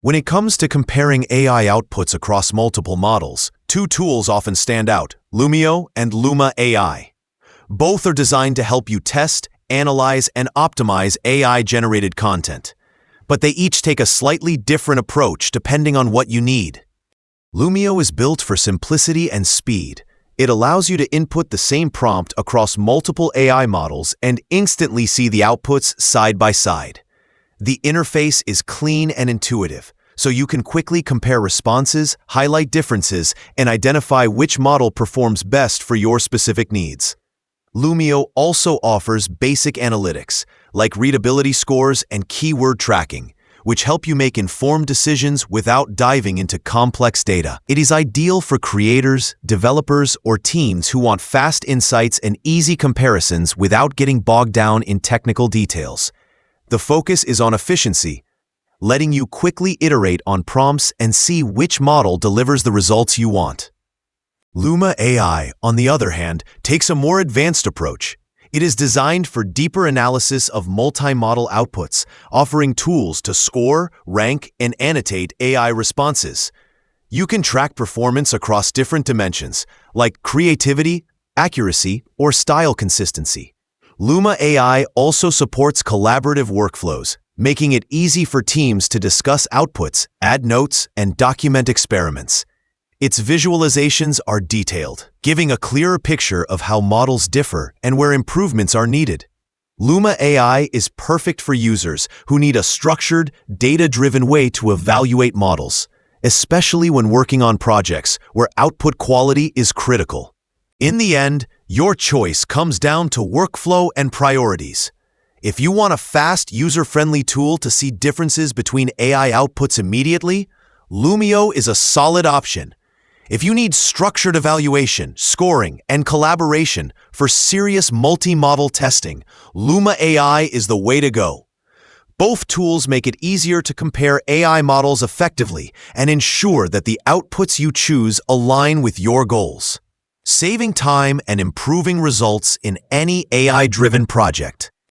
When it comes to comparing AI outputs across multiple models, two tools often stand out: Lumio and Luma AI. Both are designed to help you test, analyze, and optimize AI-generated content. But they each take a slightly different approach depending on what you need. Lumio is built for simplicity and speed. It allows you to input the same prompt across multiple AI models and instantly see the outputs side by side. The interface is clean and intuitive, so you can quickly compare responses, highlight differences, and identify which model performs best for your specific needs. Lumio also offers basic analytics, like readability scores and keyword tracking, which help you make informed decisions without diving into complex data. It is ideal for creators, developers, or teams who want fast insights and easy comparisons without getting bogged down in technical details. The focus is on efficiency, letting you quickly iterate on prompts and see which model delivers the results you want. Luma AI, on the other hand, takes a more advanced approach. It is designed for deeper analysis of multimodal outputs, offering tools to score, rank, and annotate AI responses. You can track performance across different dimensions, like creativity, accuracy, or style consistency. Luma AI also supports collaborative workflows, making it easy for teams to discuss outputs, add notes, and document experiments. Its visualizations are detailed, giving a clearer picture of how models differ and where improvements are needed. Luma AI is perfect for users who need a structured, data-driven way to evaluate models, especially when working on projects where output quality is critical. In the end, your choice comes down to workflow and priorities. If you want a fast, user-friendly tool to see differences between AI outputs immediately, Lumio is a solid option. If you need structured evaluation, scoring, and collaboration for serious multimodal testing, Luma AI is the way to go. Both tools make it easier to compare AI models effectively and ensure that the outputs you choose align with your goals, saving time and improving results in any AI-driven project.